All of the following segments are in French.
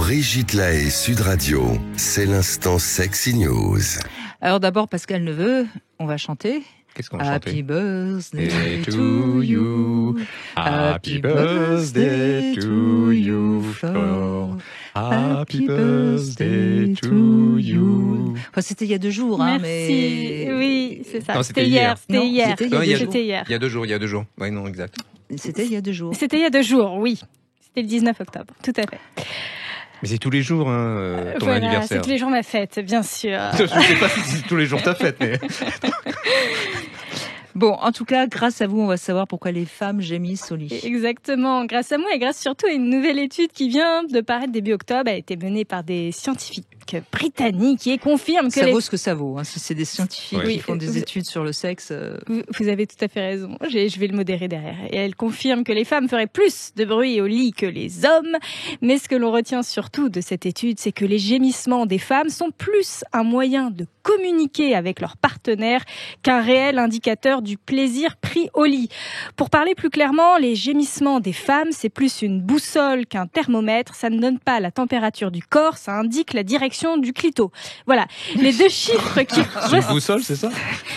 Brigitte Lahaie, Sud Radio, c'est l'instant Sexy News. Alors d'abord, Pascal Neveu, on va chanter. Qu'est-ce qu'on va chanter? Happy birthday to you. Happy birthday to you, Flore. Happy birthday to you. Enfin, c'était il y a 2 jours, hein, Merci. mais... Oui, c'est ça. Non, C'était hier. Non, C'était hier. c'était il y a 2 jours. C'était hier. Il y a 2 jours. Oui, non, exact. C'était il y a 2 jours. C'était il y a 2 jours, oui. C'était le 19 octobre, tout à fait. Mais c'est tous les jours, ton Voilà, c'est anniversaire. tous les jours ma fête, bien sûr. Je ne sais pas si c'est tous les jours ta fête, mais... Bon, en tout cas, grâce à vous, on va savoir pourquoi les femmes gémissent au lit. Exactement. Grâce à moi et grâce surtout à une nouvelle étude qui vient de paraître début octobre, elle a été menée par des scientifiques britanniques et confirme que Ça vaut ce que ça vaut. Hein. Si c'est des scientifiques Ouais. qui font des études sur le sexe... Vous avez tout à fait raison. Je vais le modérer derrière. Et elle confirme que les femmes feraient plus de bruit au lit que les hommes. Mais ce que l'on retient surtout de cette étude, c'est que les gémissements des femmes sont plus un moyen de communiquer avec leur partenaire qu'un réel indicateur du plaisir pris au lit. Pour parler plus clairement, les gémissements des femmes, c'est plus une boussole qu'un thermomètre. Ça ne donne pas la température du corps, ça indique la direction du clito. Voilà. Les 2 chiffres qui... C'est une boussole, c'est ça?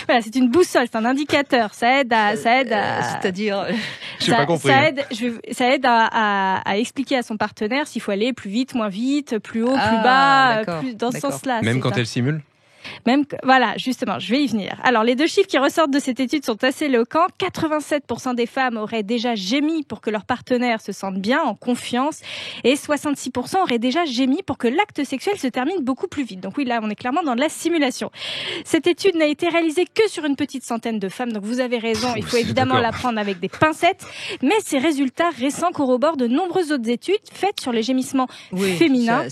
Voilà, c'est une boussole, c'est un indicateur. Ça aide à C'est-à-dire... J'ai pas compris. Ça aide à expliquer à son partenaire s'il faut aller plus vite, moins vite, plus haut, plus bas, plus dans ce sens-là. Même quand elle simule? Voilà, justement, je vais y venir. Alors, les 2 chiffres qui ressortent de cette étude sont assez éloquents. 87% des femmes auraient déjà gémi pour que leur partenaire se sente bien, en confiance, et 66% auraient déjà gémi pour que l'acte sexuel se termine beaucoup plus vite. Donc oui, là, on est clairement dans de la simulation. Cette étude n'a été réalisée que sur une petite centaine de femmes, donc vous avez raison, il faut évidemment la prendre avec des pincettes, mais ces résultats récents corroborent de nombreuses autres études faites sur les gémissements féminins.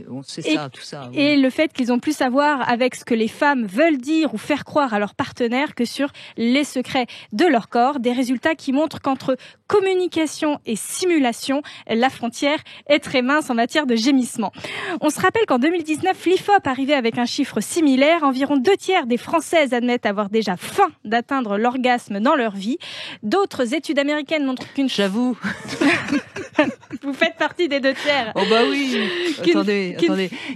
On sait ça, tout ça. Oui. Et le fait qu'ils ont plus à voir avec ce que les femmes veulent dire ou faire croire à leur partenaire que sur les secrets de leur corps. Des résultats qui montrent qu'entre communication et simulation, la frontière est très mince en matière de gémissement. On se rappelle qu'en 2019, l'IFOP arrivait avec un chiffre similaire. Environ 2/3 des Françaises admettent avoir déjà faim d'atteindre l'orgasme dans leur vie. D'autres études américaines montrent qu'une... J'avoue. Vous faites partie des 2/3. Oh bah oui. Attendez.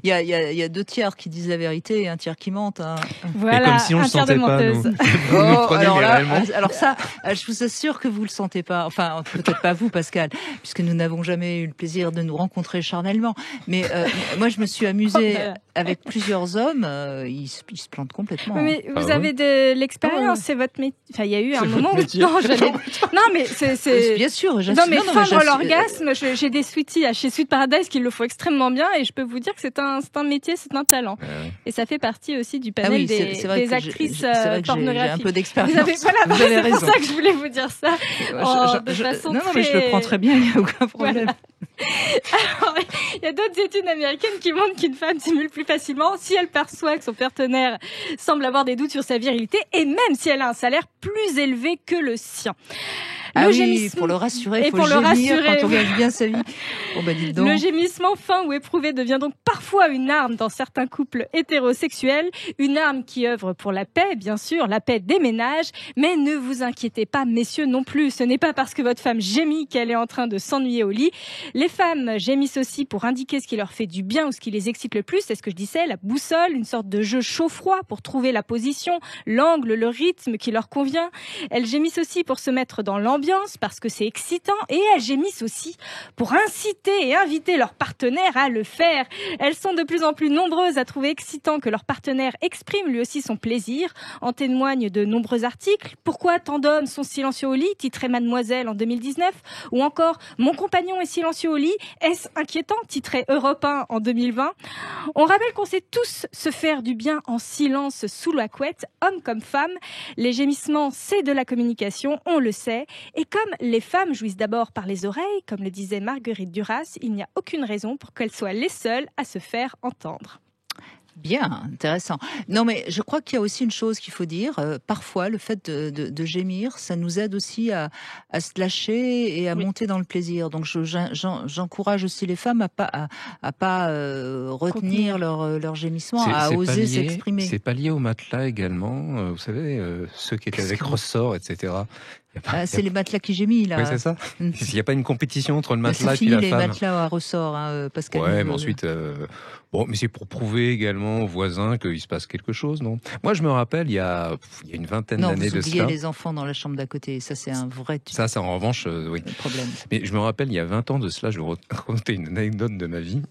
Il y a 2/3 qui disent la vérité et 1/3 qui mentent. Hein. Voilà, et comme si on le sentait pas, nous. Vous nous prenez réellement. Alors ça, je vous assure que vous le sentez pas. Enfin, peut-être pas vous, Pascal, puisque nous n'avons jamais eu le plaisir de nous rencontrer charnellement. Mais moi, je me suis amusée avec plusieurs hommes. Ils se plantent complètement. Mais vous avez de l'expérience, c'est votre métier. Enfin, il y a eu un moment où... Non, mais c'est... Bien sûr, Non, mais feindre l'orgasme, j'ai des sweeties chez Sweet Paradise qui le font extrêmement bien et je peux vous dire que c'est un métier, c'est un talent. Et ça fait partie aussi du panel des actrices pornographiques. J'ai un peu d'expérience. Vous avez raison. C'est pour ça que je voulais vous dire ça. Mais je le prends très bien, il n'y a aucun problème. Alors, il y a d'autres études américaines qui montrent qu'une femme simule plus facilement si elle perçoit que son partenaire semble avoir des doutes sur sa virilité et même si elle a un salaire plus élevé que le sien. Pour le rassurer, il faut gémir quand on gagne bien sa vie. Oh bah dites donc. Le gémissement fin ou éprouvé devient donc parfois une arme dans certains couples hétérosexuels, une arme qui œuvre pour la paix, bien sûr, la paix des ménages, mais ne vous inquiétez pas, messieurs non plus, ce n'est pas parce que votre femme gémit qu'elle est en train de s'ennuyer au lit. Les femmes gémissent aussi pour indiquer ce qui leur fait du bien ou ce qui les excite le plus, c'est ce que je disais, la boussole, une sorte de jeu chaud-froid pour trouver la position, l'angle, le rythme qui leur convient. Elles gémissent aussi pour se mettre dans l'ambiance parce que c'est excitant et elles gémissent aussi pour inciter et inviter leur partenaire à le faire. Elles sont de plus en plus nombreuses à trouver excitant que leur partenaire exprime lui aussi son plaisir. En témoignent de nombreux articles. Pourquoi tant d'hommes sont silencieux au lit, titré Mademoiselle en 2019, ou encore Mon compagnon est silencieux au lit, est-ce inquiétant, titré Europe 1 en 2020. On rappelle qu'on sait tous se faire du bien en silence sous la couette, hommes comme femmes. Les gémissements, c'est de la communication, on le sait. Et comme les femmes jouissent d'abord par les oreilles, comme le disait Marguerite Duras, il n'y a aucune raison pour qu'elles soient les seules à se faire entendre. Bien, intéressant. Non, mais je crois qu'il y a aussi une chose qu'il faut dire. Parfois, le fait de gémir, ça nous aide aussi à se lâcher et à monter dans le plaisir. Donc, j'encourage aussi les femmes à pas retenir leur gémissement, à oser s'exprimer. C'est pas lié au matelas également. Vous savez, ceux qui étaient avec ressort, etc. C'est les matelas qui gémissent, là. Oui, c'est ça. Il n'y a pas une compétition entre le matelas et puis la les femme. matelas à ressort, hein, Pascal. Ouais, mais ensuite, mais c'est pour prouver également aux voisins qu'il se passe quelque chose, non? Moi, je me rappelle, il y a une vingtaine d'années de cela. Non, vous oubliez les enfants dans la chambre d'à côté. Ça, c'est un vrai Ça, en revanche, oui. Problème. Mais je me rappelle, il y a 20 ans de cela, je vais raconter une anecdote de ma vie,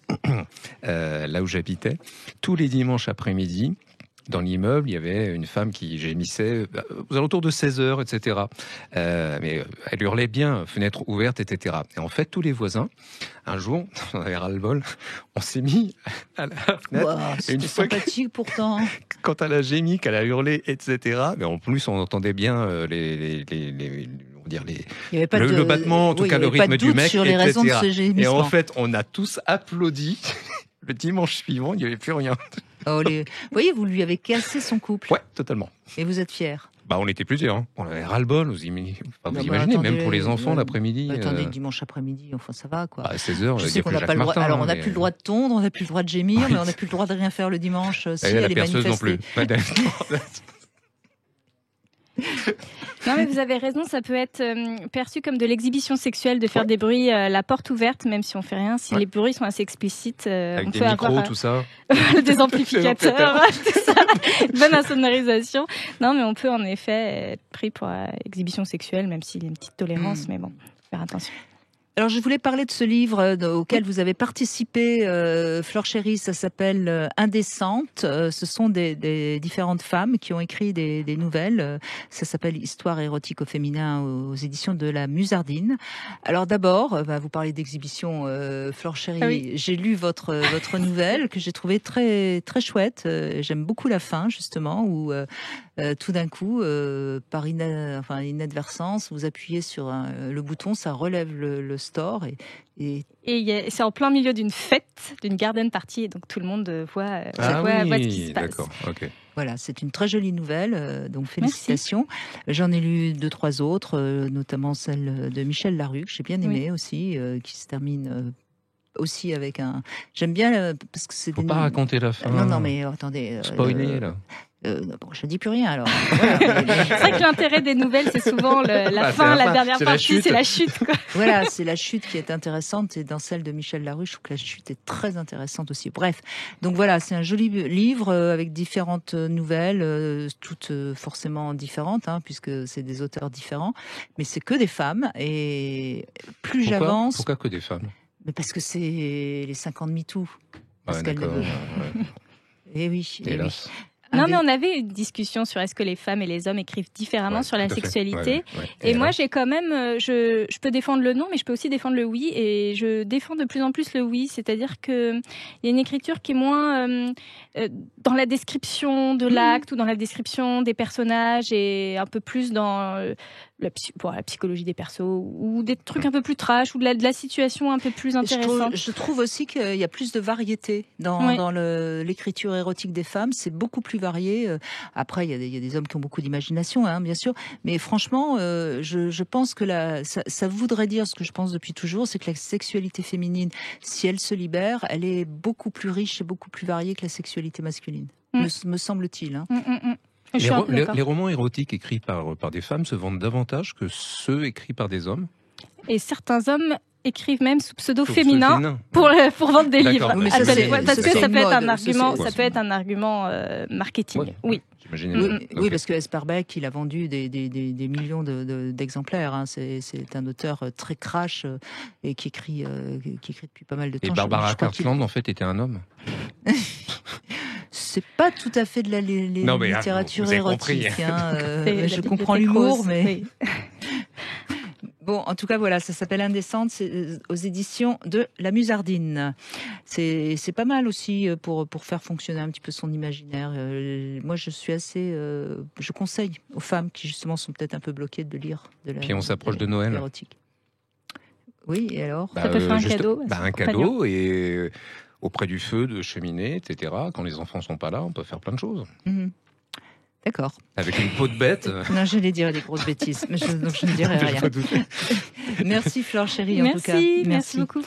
là où j'habitais. Tous les dimanches après-midi, dans l'immeuble, il y avait une femme qui gémissait aux alentours de 16h, etc. Mais elle hurlait bien, fenêtre ouverte, etc. Et en fait, tous les voisins, un jour, on avait ras-le-bol, on s'est mis à la fenêtre. Wow, c'était sympathique pourtant. Quand elle a gémi, qu'elle a hurlé, etc. Mais en plus, on entendait bien le battement, en tout cas le rythme du mec, sur les etc. raisons de ce gémissement. Et en fait, on a tous applaudi. Le dimanche suivant, il n'y avait plus rien. Vous voyez, vous lui avez cassé son couple. Ouais, totalement. Et vous êtes fiers. On était plusieurs. Hein. On avait ras-le-bol. Vous imaginez, même pour les enfants l'après-midi. Attendez, dimanche après-midi, enfin ça va quoi. À 16h, je sais qu'on n'a pas le droit. Alors on n'a plus le droit de tondre, on n'a plus le droit de gémir, mais on n'a plus le droit de rien faire le dimanche. Si la perceuse non plus. Non mais vous avez raison, ça peut être perçu comme de l'exhibition sexuelle de faire des bruits la porte ouverte, même si on fait rien. Si les bruits sont assez explicites, avec on des peut micros, avoir tout ça, des amplificateurs, tout ça, une bonne insonorisation. Non mais on peut en effet être pris pour exhibition sexuelle, même s'il y a une petite tolérance, mais bon, faut faire attention. Alors, je voulais parler de ce livre auquel vous avez participé, Flore Chéri, ça s'appelle Indécente. Ce sont des différentes femmes qui ont écrit des nouvelles. Ça s'appelle Histoire érotique au féminin aux éditions de la Musardine. Alors d'abord, vous parlez d'exhibition, Flore Chéri. Oui. J'ai lu votre nouvelle que j'ai trouvée très très chouette. J'aime beaucoup la fin justement où tout d'un coup, par inadvertance, vous appuyez sur le bouton, ça relève le store et c'est en plein milieu d'une fête, d'une garden party, et donc tout le monde voit ce qui se passe. D'accord, ok. Voilà, c'est une très jolie nouvelle, donc félicitations. Merci. J'en ai lu 2-3 autres, notamment celle de Michel Larue, que j'ai bien aimée aussi, qui se termine aussi avec un... J'aime bien parce que c'est... Faut pas raconter la fin. Non, mais attendez... Spoiler, là. Je dis plus rien alors. C'est vrai que l'intérêt des nouvelles, c'est souvent la fin, la dernière partie, c'est la chute. Quoi. Voilà, c'est la chute qui est intéressante. Et dans celle de Michel Larue, je trouve que la chute est très intéressante aussi. Bref, donc voilà, c'est un joli livre avec différentes nouvelles, toutes forcément différentes, puisque c'est des auteurs différents. Mais c'est que des femmes. Et plus j'avance... Pourquoi que des femmes? Mais parce que c'est les 5 ans de MeToo. Parce qu'elles ne veulent... Et oui. Hélas. Oui. Non, mais on avait une discussion sur est-ce que les femmes et les hommes écrivent différemment sur la sexualité. Ouais. Et moi, j'ai quand même, je peux défendre le non, mais je peux aussi défendre le oui. Et je défends de plus en plus le oui. C'est-à-dire que il y a une écriture qui est moins dans la description de l'acte ou dans la description des personnages et un peu plus dans la psychologie des persos ou des trucs un peu plus trash ou de la situation un peu plus intéressante. Je trouve aussi qu'il y a plus de variété dans l'écriture érotique des femmes. C'est beaucoup plus varié. Après, il y a des hommes qui ont beaucoup d'imagination, bien sûr. Mais franchement, je pense que ça voudrait dire ce que je pense depuis toujours, c'est que la sexualité féminine, si elle se libère, elle est beaucoup plus riche et beaucoup plus variée que la sexualité masculine, me semble-t-il. Les romans érotiques écrits par des femmes se vendent davantage que ceux écrits par des hommes. Et certains hommes écrivent même sous pseudo féminin pour vendre des livres. Mais parce que ça peut être un argument marketing. Ouais. Oui. Oui, parce que Esperbeck, il a vendu des millions d'exemplaires. C'est un auteur très crash et qui écrit depuis pas mal de temps. Et Barbara Cartland, en fait, était un homme. C'est pas tout à fait de la littérature érotique. Je comprends l'humour, mais... Bon, en tout cas, voilà, ça s'appelle Indécente, c'est aux éditions de la Musardine. C'est pas mal aussi pour faire fonctionner un petit peu son imaginaire. Moi, je suis assez... je conseille aux femmes qui, justement, sont peut-être un peu bloquées de lire de la... Puis on s'approche de Noël. Érotique. Oui, et alors ça peut faire un cadeau. Un cadeau, et auprès du feu, de cheminée, etc. Quand les enfants sont pas là, on peut faire plein de choses. D'accord. Avec une peau de bête. Non, j'allais dire des grosses bêtises, donc je ne dirai rien. Merci Flore Chéri, en tout cas. Merci beaucoup.